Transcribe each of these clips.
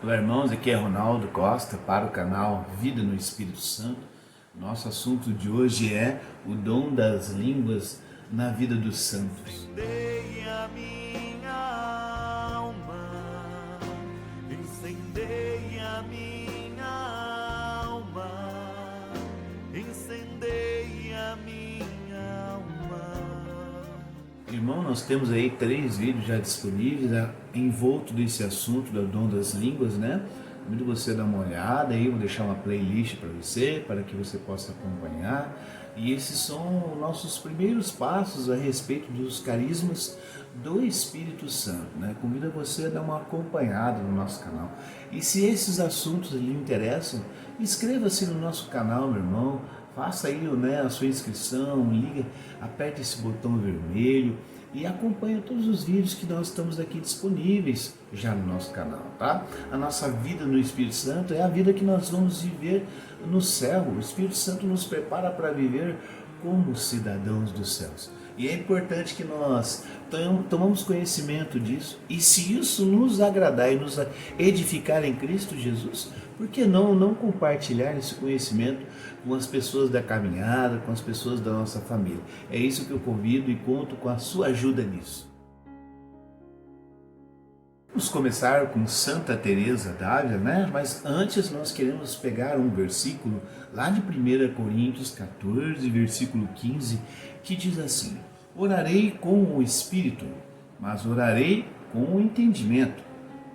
Olá, irmãos, aqui é Ronaldo Costa para o canal Vida no Espírito Santo. Nosso assunto de hoje é o dom das línguas na vida dos santos. Incendei a minha alma, incendei a minha alma, incendei a minha alma. Irmão, nós temos aí 3 vídeos já disponíveis envolto desse assunto do dom das línguas, né? Convido você a dar uma olhada aí, vou deixar uma playlist para você, para que você possa acompanhar. E esses são nossos primeiros passos a respeito dos carismas do Espírito Santo, né? Convido você a dar uma acompanhada no nosso canal. E se esses assuntos lhe interessam, inscreva-se no nosso canal, meu irmão. Faça aí, né, a sua inscrição, liga, aperte esse botão vermelho e acompanhe todos os vídeos que nós estamos aqui disponíveis já no nosso canal, tá? A nossa vida no Espírito Santo é a vida que nós vamos viver no céu. O Espírito Santo nos prepara para viver como cidadãos dos céus. E é importante que nós tomamos conhecimento disso, e se isso nos agradar e nos edificar em Cristo Jesus, por que não compartilhar esse conhecimento com as pessoas da caminhada, com as pessoas da nossa família? É isso que eu convido e conto com a sua ajuda nisso. Vamos começar com Santa Teresa d'Ávila, né? Mas antes nós queremos pegar um versículo lá de 1 Coríntios 14, versículo 15, que diz assim: orarei com o Espírito, mas orarei com o entendimento.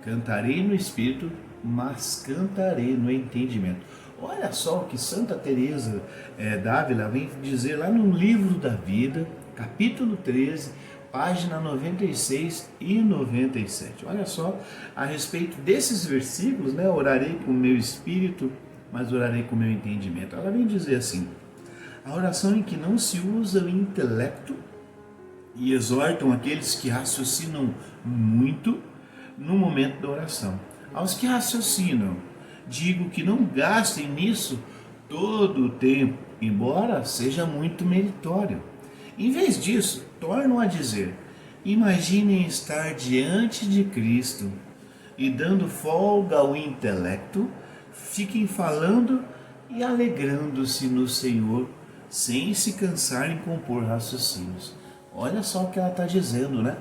Cantarei no Espírito, mas cantarei no entendimento. Olha só o que Santa Teresa d'Ávila vem dizer lá no Livro da Vida, capítulo 13, página 96 e 97. Olha só, a respeito desses versículos, né? Orarei com o meu espírito, mas orarei com o meu entendimento. Ela vem dizer assim: a oração em que não se usa o intelecto e exortam aqueles que raciocinam muito no momento da oração. Aos que raciocinam, digo que não gastem nisso todo o tempo, embora seja muito meritório. Em vez disso, tornam a dizer: imaginem estar diante de Cristo e, dando folga ao intelecto, fiquem falando e alegrando-se no Senhor, sem se cansar em compor raciocínios. Olha só o que ela está dizendo, né?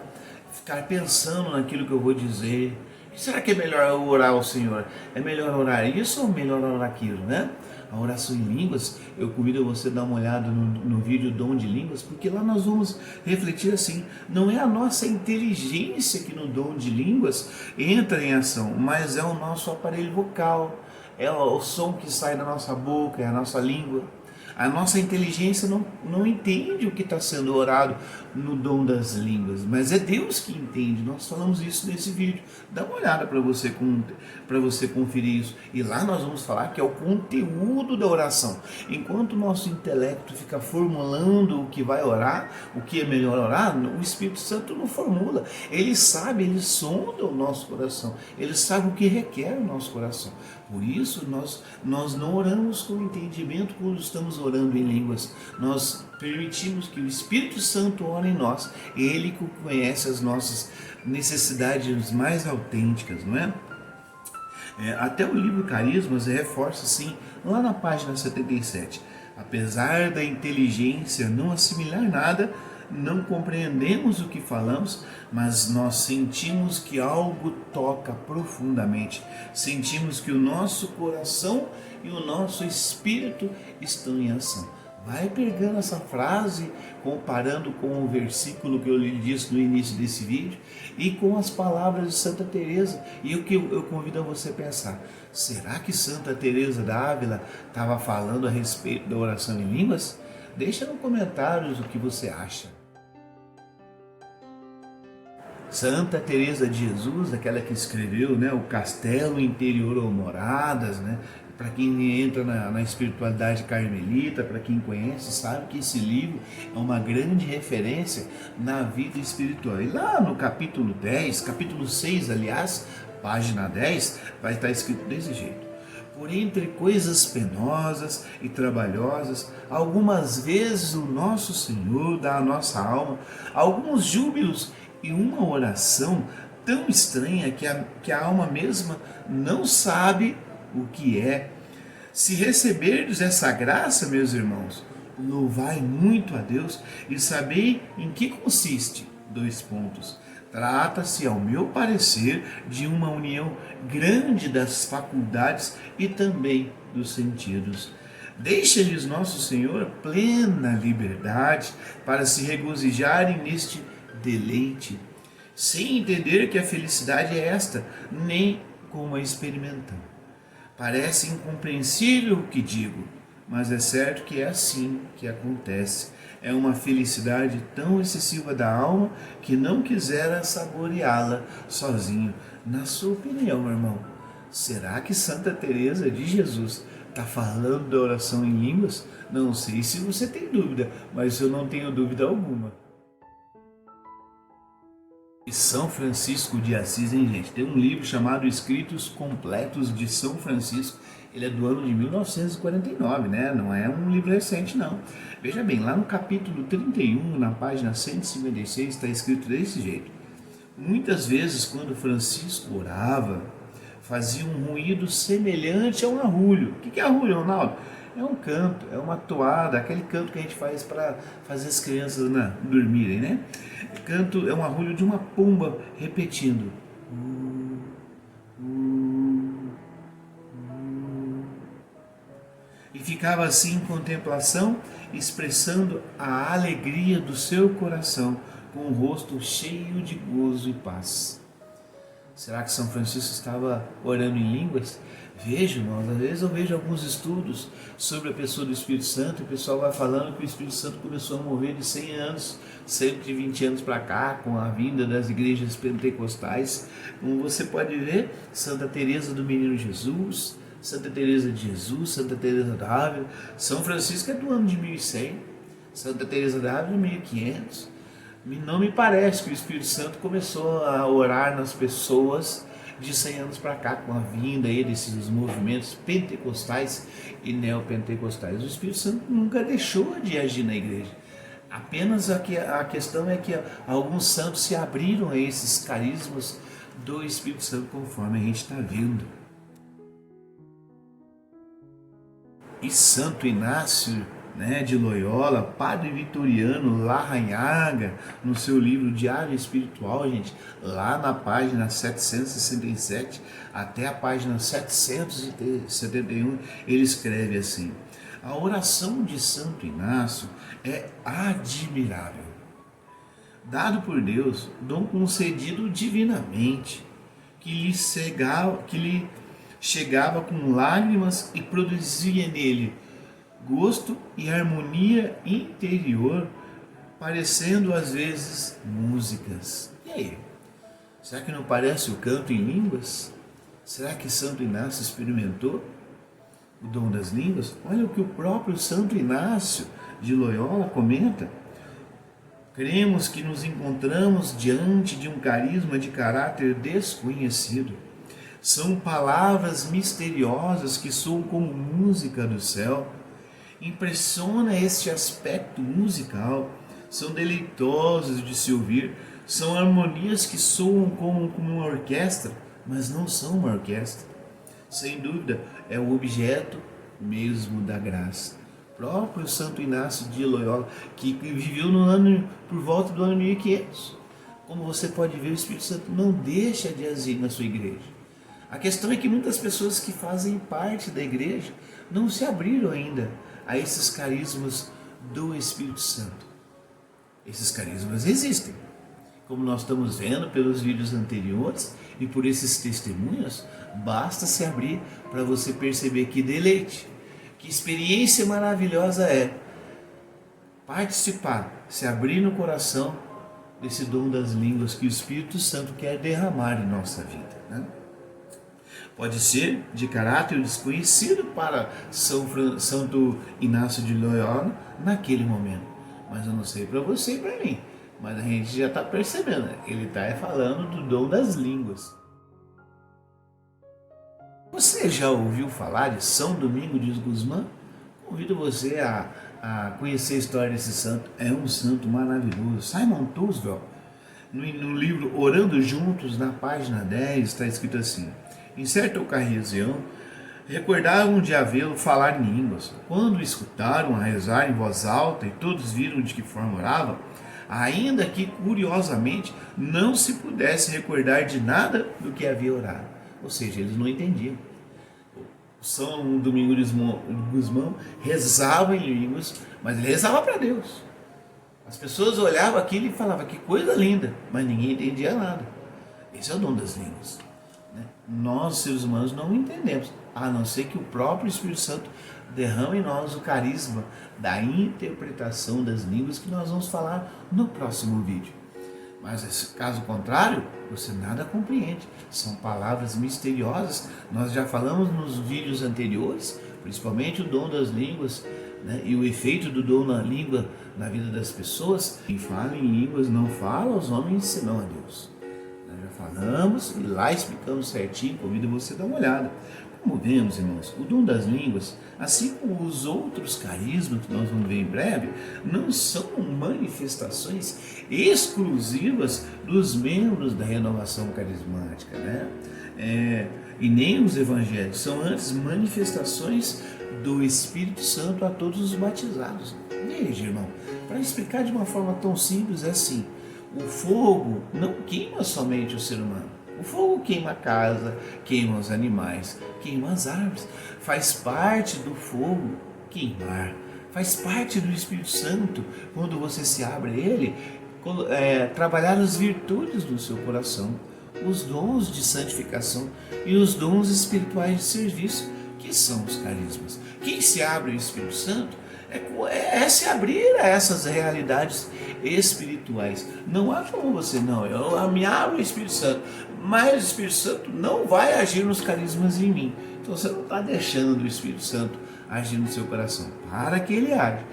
Ficar pensando naquilo que eu vou dizer. Será que é melhor orar ao Senhor? É melhor orar isso ou melhor orar aquilo, né? A oração em línguas, eu convido você a dar uma olhada no vídeo Dom de Línguas, porque lá nós vamos refletir assim: não é a nossa inteligência que no dom de línguas entra em ação, mas é o nosso aparelho vocal, é o som que sai da nossa boca, é a nossa língua. A nossa inteligência não entende o que está sendo orado no dom das línguas, mas é Deus que entende. Nós falamos isso nesse vídeo. Dá uma olhada para você conferir isso. E lá nós vamos falar que é o conteúdo da oração. Enquanto o nosso intelecto fica formulando o que vai orar, o que é melhor orar, o Espírito Santo não formula. Ele sabe, ele sonda o nosso coração. Ele sabe o que requer o nosso coração. Por isso nós não oramos com entendimento quando estamos orando em línguas. Nós permitimos que o Espírito Santo ore em nós. Ele que conhece as nossas necessidades mais autênticas, não é? Até o livro Carismas reforça assim, lá na página 77. Apesar da inteligência não assimilar nada, não compreendemos o que falamos, mas nós sentimos que algo toca profundamente. Sentimos que o nosso coração e o nosso espírito estão em ação. Vai pegando essa frase, comparando com o versículo que eu lhe disse no início desse vídeo e com as palavras de Santa Teresa. E o que eu convido a você pensar: será que Santa Teresa d'Ávila estava falando a respeito da oração em línguas? Deixa nos comentários o que você acha. Santa Teresa de Jesus, aquela que escreveu, né, o Castelo Interior ou Moradas, né? Para quem entra na espiritualidade carmelita, para quem conhece, sabe que esse livro é uma grande referência na vida espiritual. E lá no capítulo 10, capítulo 6, aliás, página 10, vai estar escrito desse jeito: por entre coisas penosas e trabalhosas, algumas vezes o nosso Senhor dá à nossa alma alguns júbilos e uma oração tão estranha que a alma mesma não sabe o que é. Se receberdes essa graça, meus irmãos, louvai muito a Deus e sabei em que consiste. Dois pontos. Trata-se, ao meu parecer, de uma união grande das faculdades e também dos sentidos. Deixa-lhes nosso Senhor plena liberdade para se regozijarem neste deleite, sem entender que a felicidade é esta, nem como a experimentam. Parece incompreensível o que digo, mas é certo que é assim que acontece. É uma felicidade tão excessiva da alma que não quisera saboreá-la sozinho. Na sua opinião, meu irmão, será que Santa Teresa de Jesus está falando da oração em línguas? Não sei se você tem dúvida, mas eu não tenho dúvida alguma. E São Francisco de Assis, hein, gente? Tem um livro chamado Escritos Completos de São Francisco. Ele é do ano de 1949, né? Não é um livro recente, não. Veja bem, lá no capítulo 31, na página 156, está escrito desse jeito. Muitas vezes, quando Francisco orava, fazia um ruído semelhante a um arrulho. O que é arrulho, Ronaldo? É um canto, é uma toada, aquele canto que a gente faz para fazer as crianças dormirem, né? Canto é um arrulho de uma pomba repetindo. E ficava assim em contemplação, expressando a alegria do seu coração, com o rosto cheio de gozo e paz. Será que São Francisco estava orando em línguas? Vejo, irmãos, às vezes eu vejo alguns estudos sobre a pessoa do Espírito Santo e o pessoal vai falando que o Espírito Santo começou a mover de 100 anos, 120 anos para cá, com a vinda das igrejas pentecostais. Como você pode ver, Santa Teresa do Menino Jesus, Santa Teresa de Jesus, Santa Teresa d'Ávila, São Francisco é do ano de 1100, Santa Teresa d'Ávila de 1500. Não me parece que o Espírito Santo começou a orar nas pessoas de 100 anos para cá, com a vinda aí desses movimentos pentecostais e neopentecostais. O Espírito Santo nunca deixou de agir na igreja. Apenas a questão é que alguns santos se abriram a esses carismas do Espírito Santo, conforme a gente está vendo. E Santo Inácio, de Loyola, Padre Vitoriano Larrañaga, no seu livro Diário Espiritual, gente, lá na página 767 até a página 771, ele escreve assim: a oração de Santo Inácio é admirável, dado por Deus, dom concedido divinamente, que lhe chegava com lágrimas e produzia nele gosto e harmonia interior, parecendo às vezes músicas. E aí? Será que não parece o canto em línguas? Será que Santo Inácio experimentou o dom das línguas? Olha o que o próprio Santo Inácio de Loyola comenta. Cremos que nos encontramos diante de um carisma de caráter desconhecido. São palavras misteriosas que soam como música do céu. Impressiona este aspecto musical, são deleitosos de se ouvir, são harmonias que soam como uma orquestra, mas não são uma orquestra. Sem dúvida, é o objeto mesmo da graça. Próprio Santo Inácio de Loyola, que viveu por volta do ano 1500. Como você pode ver, o Espírito Santo não deixa de agir na sua igreja. A questão é que muitas pessoas que fazem parte da igreja não se abriram ainda a esses carismas do Espírito Santo. Esses carismas existem, como nós estamos vendo pelos vídeos anteriores e por esses testemunhos. Basta se abrir para você perceber que deleite, que experiência maravilhosa é participar, se abrir no coração desse dom das línguas que o Espírito Santo quer derramar em nossa vida, Pode ser de caráter desconhecido para Santo Inácio de Loyola naquele momento, mas eu não sei para você e para mim, mas a gente já está percebendo, ele está falando do dom das línguas. Você já ouviu falar de São Domingo de Guzmán? Convido você a conhecer a história desse santo. É um santo maravilhoso. Simon Roosevelt No livro Orando Juntos, na página 10, está escrito assim: em certa ocasião, recordavam de havê-lo falar em línguas. Quando escutaram a rezar em voz alta e todos viram de que forma orava, ainda que curiosamente não se pudesse recordar de nada do que havia orado. Ou seja, eles não entendiam. São Domingos Guzmão rezava em línguas, mas ele rezava para Deus. As pessoas olhavam aquilo e falavam que coisa linda, mas ninguém entendia nada. Esse é o dom das línguas. Nós, seres humanos, não entendemos, a não ser que o próprio Espírito Santo derrame em nós o carisma da interpretação das línguas, que nós vamos falar no próximo vídeo. Mas caso contrário, você nada compreende. São palavras misteriosas. Nós já falamos nos vídeos anteriores, principalmente o dom das línguas, né, e o efeito do dom na língua na vida das pessoas. Quem fala em línguas não fala aos homens senão a Deus. Nós já falamos e lá explicamos certinho, convido você a dar uma olhada. Como vemos, irmãos, o dom das línguas, assim como os outros carismas que nós vamos ver em breve, não são manifestações exclusivas dos membros da renovação carismática, né? E nem os evangelhos, são antes manifestações do Espírito Santo a todos os batizados. Veja, irmão, para explicar de uma forma tão simples, é assim: o fogo não queima somente o ser humano. O fogo queima a casa, queima os animais, queima as árvores. Faz parte do fogo queimar. Faz parte do Espírito Santo, quando você se abre a Ele, trabalhar as virtudes do seu coração, os dons de santificação e os dons espirituais de serviço, que são os carismas. Quem se abre ao Espírito Santo é se abrir a essas realidades espirituais. Não há como você, não, eu me abro ao Espírito Santo, mas o Espírito Santo não vai agir nos carismas em mim. Então você não está deixando o Espírito Santo agir no seu coração, para que ele age.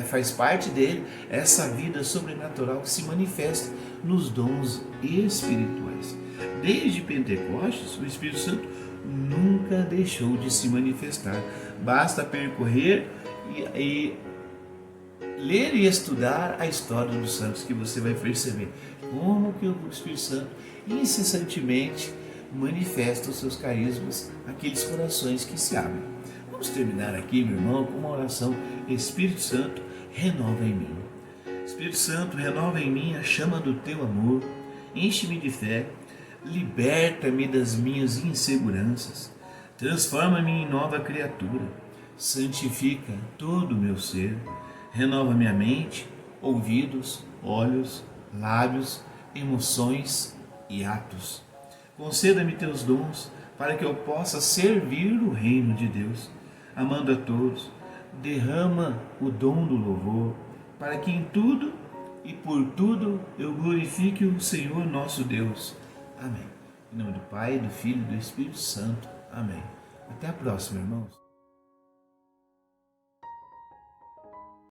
Faz parte dele essa vida sobrenatural que se manifesta nos dons espirituais. Desde Pentecostes, o Espírito Santo nunca deixou de se manifestar. Basta percorrer e ler e estudar a história dos santos, que você vai perceber como que o Espírito Santo incessantemente manifesta os seus carismas àqueles corações que se abrem. Vamos terminar aqui, meu irmão, com uma oração. Espírito Santo, renova em mim. Espírito Santo, renova em mim a chama do teu amor, enche-me de fé, liberta-me das minhas inseguranças, transforma-me em nova criatura, santifica todo o meu ser, renova minha mente, ouvidos, olhos, lábios, emoções e atos. Conceda-me teus dons para que eu possa servir o reino de Deus, amando a todos. Derrama o dom do louvor, para que em tudo e por tudo eu glorifique o Senhor nosso Deus. Amém. Em nome do Pai, do Filho e do Espírito Santo. Amém. Até a próxima, irmãos.